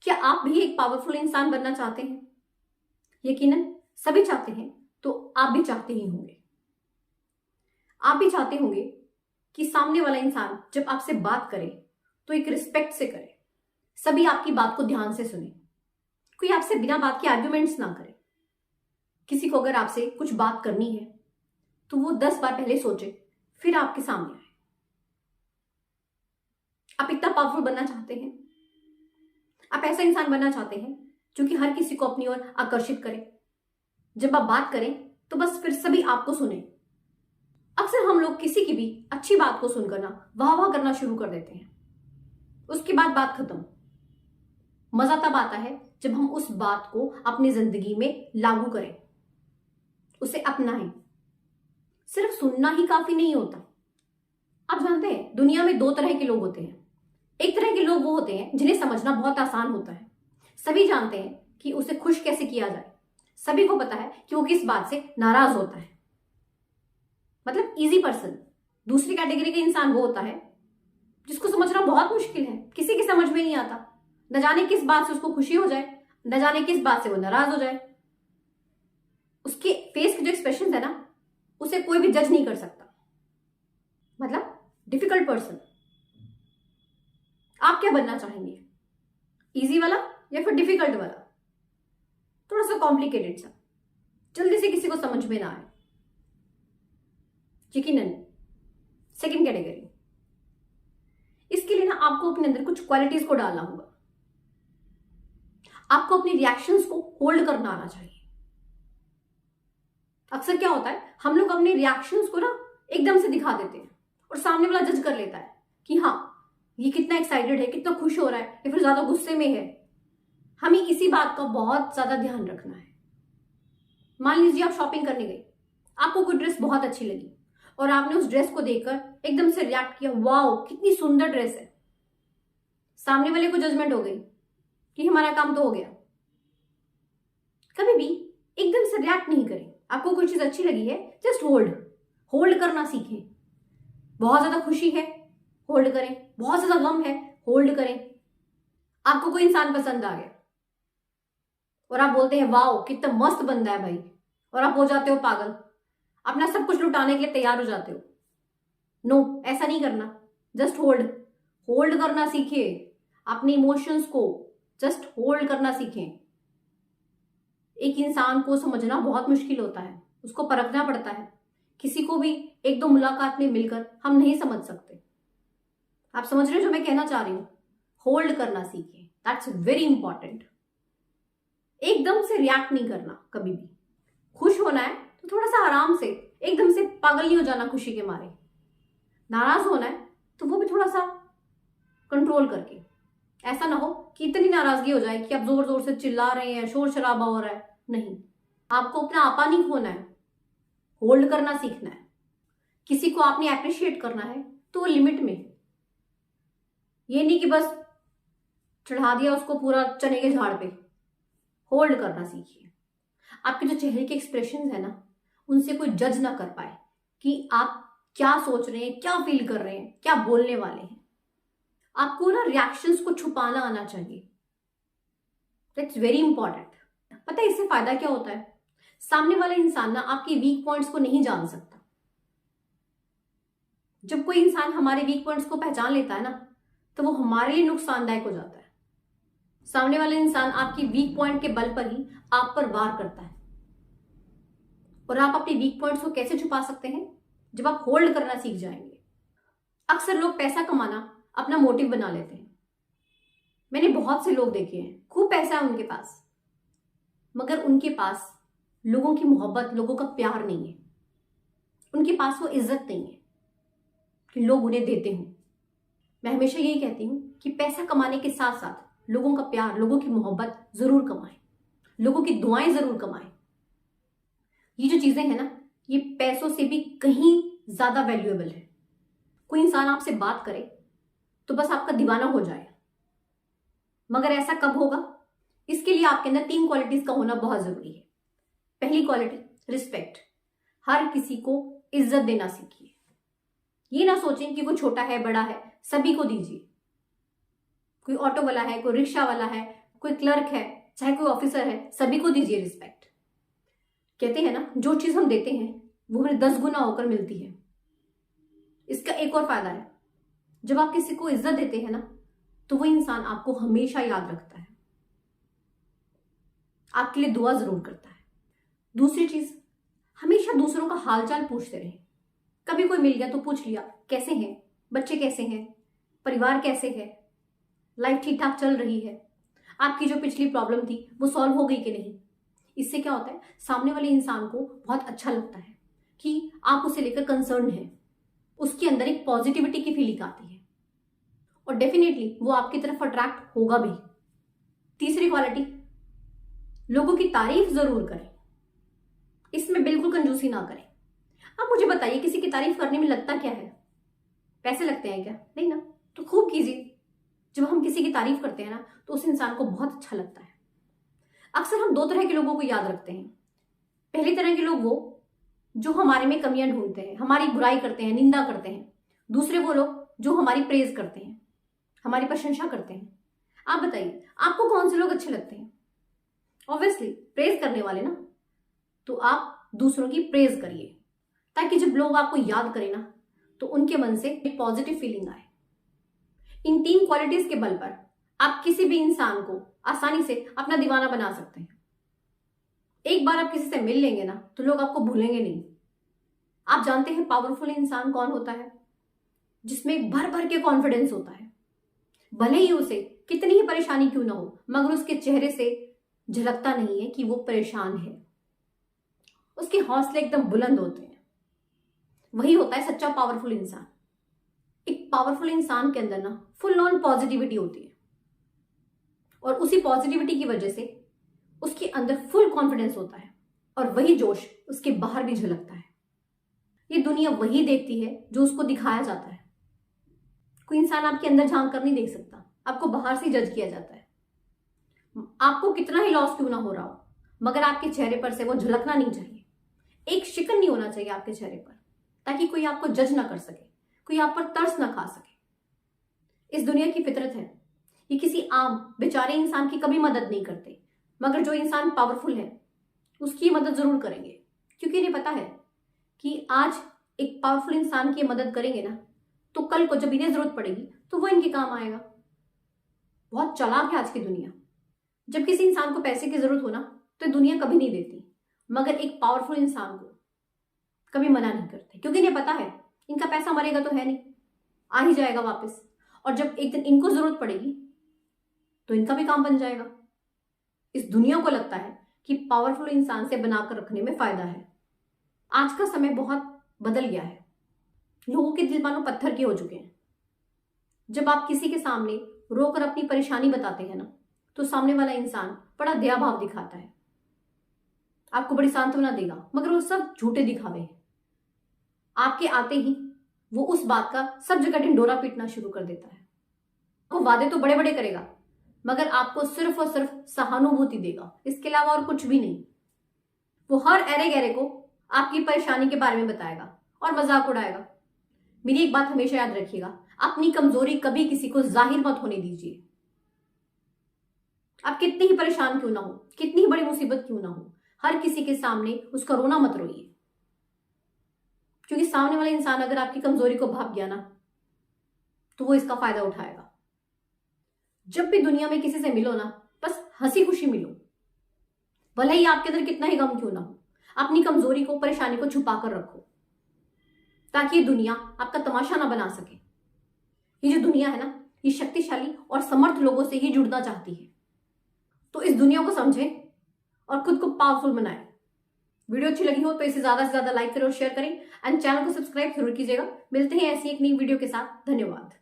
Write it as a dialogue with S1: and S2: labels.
S1: क्या आप भी एक पावरफुल इंसान बनना चाहते हैं? यकीनन सभी चाहते हैं, तो आप भी चाहते ही होंगे। आप भी चाहते होंगे कि सामने वाला इंसान जब आपसे बात करे तो एक रिस्पेक्ट से करे, सभी आपकी बात को ध्यान से सुने, कोई आपसे बिना बात के आर्ग्यूमेंट्स ना करे। किसी को अगर आपसे कुछ बात करनी है तो वो 10 बार पहले सोचे फिर आपके सामने आए। आप इतना पावरफुल बनना चाहते हैं? आप ऐसा इंसान बनना चाहते हैं जो कि हर किसी को अपनी ओर आकर्षित करे? जब आप बात करें तो बस फिर सभी आपको सुने। अक्सर हम लोग किसी की भी अच्छी बात को सुनकर ना वाह वाह करना शुरू कर देते हैं, उसके बाद बात खत्म। मजा तब आता है जब हम उस बात को अपनी जिंदगी में लागू करें, उसे अपनाएं। सिर्फ सुनना ही काफी नहीं होता। आप जानते हैं दुनिया में 2 तरह के लोग होते हैं। एक तरह के लोग वो होते हैं जिन्हें समझना बहुत आसान होता है, सभी जानते हैं कि उसे खुश कैसे किया जाए, सभी को पता है कि वो किस बात से नाराज होता है, मतलब इजी पर्सन। दूसरी कैटेगरी का इंसान वो होता है जिसको समझना बहुत मुश्किल है, किसी की समझ में नहीं आता। न जाने किस बात से उसको खुशी हो जाए, न जाने किस बात से वो नाराज हो जाए। उसके फेस के जो एक्सप्रेशन है ना, उसे कोई भी जज नहीं कर सकता, मतलब डिफिकल्ट पर्सन। आप क्या बनना चाहेंगे? इजी वाला या फिर डिफिकल्ट वाला? थोड़ा सा कॉम्प्लिकेटेड सा, जल्दी से किसी को समझ में ना आए? यकीनन सेकंड कैटेगरी। इसके लिए ना आपको अपने अंदर कुछ क्वालिटीज को डालना होगा। आपको अपनी रिएक्शंस को होल्ड करना आना चाहिए। अक्सर क्या होता है, हम लोग अपने रिएक्शंस को ना एकदम से दिखा देते हैं और सामने वाला जज कर लेता है कि हाँ ये कितना एक्साइटेड है, कितना खुश हो रहा है, या फिर ज्यादा गुस्से में है। हमें इसी बात का बहुत ज्यादा ध्यान रखना है। मान लीजिए आप शॉपिंग करने गए, आपको कोई ड्रेस बहुत अच्छी लगी और आपने उस ड्रेस को देखकर एकदम से रिएक्ट किया, वाओ कितनी सुंदर ड्रेस है। सामने वाले को जजमेंट हो गई कि हमारा काम तो हो गया। कभी भी एकदम से रिएक्ट नहीं करें। आपको कोई चीज अच्छी लगी है, जस्ट होल्ड करना सीखें। बहुत ज्यादा खुशी है, होल्ड करें। बहुत ज्यादा गम है, होल्ड करें। आपको कोई इंसान पसंद आ गया और आप बोलते हैं वाओ कितना मस्त बंदा है भाई, और आप हो जाते हो पागल, अपना सब कुछ लुटाने के लिए तैयार हो जाते हो। नो, ऐसा नहीं करना। जस्ट होल्ड करना सीखिए। अपने इमोशंस को जस्ट होल्ड करना सीखें। एक इंसान को समझना बहुत मुश्किल होता है, उसको परखना पड़ता है। किसी को भी 1-2 मुलाकात में मिलकर हम नहीं समझ सकते। आप समझ रहे हो जो मैं कहना चाह रही हूं? होल्ड करना सीखें, दैट्स वेरी इंपॉर्टेंट। एकदम से रिएक्ट नहीं करना कभी भी। खुश होना है तो थोड़ा सा आराम से, एकदम से पागल नहीं हो जाना खुशी के मारे। नाराज होना है तो वो भी थोड़ा सा कंट्रोल करके। ऐसा ना हो कि इतनी नाराजगी हो जाए कि आप जोर जोर से चिल्ला रहे हैं, शोर शराबा हो रहा है। नहीं, आपको अपना आपा नहीं खोना है, होल्ड करना सीखना है। किसी को आपने अप्रिशिएट करना है तो वो लिमिट में। ये नहीं कि बस चढ़ा दिया उसको पूरा चने के झाड़ पे। होल्ड करना सीखिए। आपके जो चेहरे के एक्सप्रेशंस है ना, उनसे कोई जज ना कर पाए कि आप क्या सोच रहे हैं, क्या फील कर रहे हैं, क्या बोलने वाले हैं। आपको ना रिएक्शंस को छुपाना आना चाहिए। That's very important. पता है इससे फायदा क्या होता है? सामने वाला इंसान ना आपके वीक पॉइंट्स को नहीं जान सकता। जब कोई इंसान हमारे वीक पॉइंट्स को पहचान लेता है ना, तो वो हमारे लिए नुकसानदायक हो जाता है। सामने वाला इंसान आपकी वीक पॉइंट के बल पर ही आप पर वार करता है। और आप अपने वीक पॉइंट्स को कैसे छुपा सकते हैं? जब आप होल्ड करना सीख जाएंगे। अक्सर लोग पैसा कमाना अपना मोटिव बना लेते हैं। मैंने बहुत से लोग देखे हैं, खूब पैसा है उनके पास, मगर उनके पास लोगों की मोहब्बत, लोगों का प्यार नहीं है। उनके पास वो इज्जत नहीं है कि लोग उन्हें देते हों। मैं हमेशा यही कहती हूं कि पैसा कमाने के साथ साथ लोगों का प्यार, लोगों की मोहब्बत जरूर कमाएं, लोगों की दुआएं जरूर कमाएं। ये जो चीजें हैं ना, ये पैसों से भी कहीं ज्यादा वैल्यूएबल है। कोई इंसान आपसे बात करे तो बस आपका दीवाना हो जाए, मगर ऐसा कब होगा? इसके लिए आपके अंदर 3 क्वालिटीज का होना बहुत जरूरी है। पहली क्वालिटी, रिस्पेक्ट। हर किसी को इज्जत देना सीखिए। ये ना सोचें कि कोई छोटा है, बड़ा है, सभी को दीजिए। कोई ऑटो वाला है, कोई रिक्शा वाला है, कोई क्लर्क है, चाहे कोई ऑफिसर है, सभी को दीजिए रिस्पेक्ट। कहते हैं ना, जो चीज हम देते हैं वो हमें 10 गुना होकर मिलती है। इसका एक और फायदा है, जब आप किसी को इज्जत देते हैं ना, तो वो इंसान आपको हमेशा याद रखता है, आपके लिए दुआ जरूर करता है। दूसरी चीज, हमेशा दूसरों का हालचाल पूछते रहे। कभी कोई मिल गया तो पूछ लिया, कैसे हैं, बच्चे कैसे हैं, परिवार कैसे है, लाइफ ठीक ठाक चल रही है, आपकी जो पिछली प्रॉब्लम थी वो सॉल्व हो गई कि नहीं। इससे क्या होता है, सामने वाले इंसान को बहुत अच्छा लगता है कि आप उसे लेकर कंसर्न है, उसके अंदर एक पॉजिटिविटी की फीलिंग आती है और डेफिनेटली वो आपकी तरफ अट्रैक्ट होगा भी। तीसरी क्वालिटी, लोगों की तारीफ जरूर करें, इसमें बिल्कुल कंजूसी ना करें। अब मुझे बताइए, किसी की तारीफ करने में लगता क्या है? पैसे लगते हैं क्या? नहीं ना, तो खूब कीजिए। जब हम किसी की तारीफ करते हैं ना, तो उस इंसान को बहुत अच्छा लगता है। अक्सर हम दो तरह के लोगों को याद रखते हैं। पहली तरह के लोग वो जो हमारे में कमियां ढूंढते हैं, हमारी बुराई करते हैं, निंदा करते हैं। दूसरे वो लोग जो हमारी प्रेज करते हैं, हमारी प्रशंसा करते हैं। आप बताइए, आपको कौन से लोग अच्छे लगते हैं? ऑब्वियसली प्रेज करने वाले ना। तो आप दूसरों की प्रेज करिए, ताकि जब लोग आपको याद करें ना, तो उनके मन से एक पॉजिटिव फीलिंग आए। इन 3 क्वालिटीज के बल पर आप किसी भी इंसान को आसानी से अपना दीवाना बना सकते हैं। एक बार आप किसी से मिल लेंगे ना, तो लोग आपको भूलेंगे नहीं। आप जानते हैं पावरफुल इंसान कौन होता है? जिसमें भर भर के कॉन्फिडेंस होता है। भले ही उसे कितनी ही परेशानी क्यों ना हो, मगर उसके चेहरे से झलकता नहीं है कि वो परेशान है। उसके हौसले एकदम बुलंद होते हैं। वही होता है सच्चा पावरफुल इंसान। एक पावरफुल इंसान के अंदर ना फुल ऑन पॉजिटिविटी होती है और उसी पॉजिटिविटी की वजह से उसके अंदर फुल कॉन्फिडेंस होता है और वही जोश उसके बाहर भी झलकता है। ये दुनिया वही देखती है जो उसको दिखाया जाता है। कोई इंसान आपके अंदर झांक कर नहीं देख सकता, आपको बाहर से जज किया जाता है। आपको कितना ही लॉस क्यों ना हो रहा हो, मगर आपके चेहरे पर से वो झलकना नहीं चाहिए। एक शिकन नहीं होना चाहिए आपके चेहरे पर, ताकि कोई आपको जज ना कर सके, कोई आप पर तरस ना खा सके। इस दुनिया की फितरत है, ये किसी आम बेचारे इंसान की कभी मदद नहीं करते, मगर जो इंसान पावरफुल है उसकी मदद जरूर करेंगे, क्योंकि इन्हें पता है कि आज एक पावरफुल इंसान की मदद करेंगे ना, तो कल को जब इन्हें जरूरत पड़ेगी तो वो इनके काम आएगा। बहुत चालाक है आज की दुनिया। जब किसी इंसान को पैसे की जरूरत हो ना, तो दुनिया कभी नहीं देती, मगर एक पावरफुल इंसान को कभी मना नहीं करते, क्योंकि इन्हें पता है इनका पैसा मरेगा तो है नहीं, आ ही जाएगा वापस। और जब एक दिन इनको जरूरत पड़ेगी तो इनका भी काम बन जाएगा। इस दुनिया को लगता है कि पावरफुल इंसान से बनाकर रखने में फायदा है। आज का समय बहुत बदल गया है, लोगों के दिल मानो पत्थर के हो चुके हैं। जब आप किसी के सामने रोकर अपनी परेशानी बताते हैं ना, तो सामने वाला इंसान बड़ा दया भाव दिखाता है, आपको बड़ी सांत्वना देगा, मगर वो सब झूठे दिखावे हैं। आपके आते ही वो उस बात का सब जगह ढिंडोरा पीटना शुरू कर देता है। वो वादे तो बड़े बड़े करेगा, मगर आपको सिर्फ और सिर्फ सहानुभूति देगा, इसके अलावा और कुछ भी नहीं। वो हर अरे गहरे को आपकी परेशानी के बारे में बताएगा और मजाक उड़ाएगा। मेरी एक बात हमेशा याद रखिएगा, अपनी कमजोरी कभी किसी को जाहिर मत होने दीजिए। आप कितनी ही परेशान क्यों ना हो, कितनी ही बड़ी मुसीबत क्यों ना हो, हर किसी के सामने उसका रोना मत रोइए, क्योंकि सामने वाला इंसान अगर आपकी कमजोरी को भाप गया ना, तो वो इसका फायदा उठाएगा। जब भी दुनिया में किसी से मिलो ना, बस हंसी खुशी मिलो, भले ही आपके अंदर कितना ही गम क्यों ना हो। अपनी कमजोरी को, परेशानी को छुपा कर रखो, ताकि ये दुनिया आपका तमाशा ना बना सके। ये जो दुनिया है ना, ये शक्तिशाली और समर्थ लोगों से ही जुड़ना चाहती है। तो इस दुनिया को समझें और खुद को पावरफुल बनाएं। वीडियो अच्छी लगी हो तो इसे ज्यादा से ज्यादा लाइक करें और शेयर करें, एंड चैनल को सब्सक्राइब जरूर कीजिएगा। मिलते हैं ऐसी एक नई वीडियो के साथ। धन्यवाद।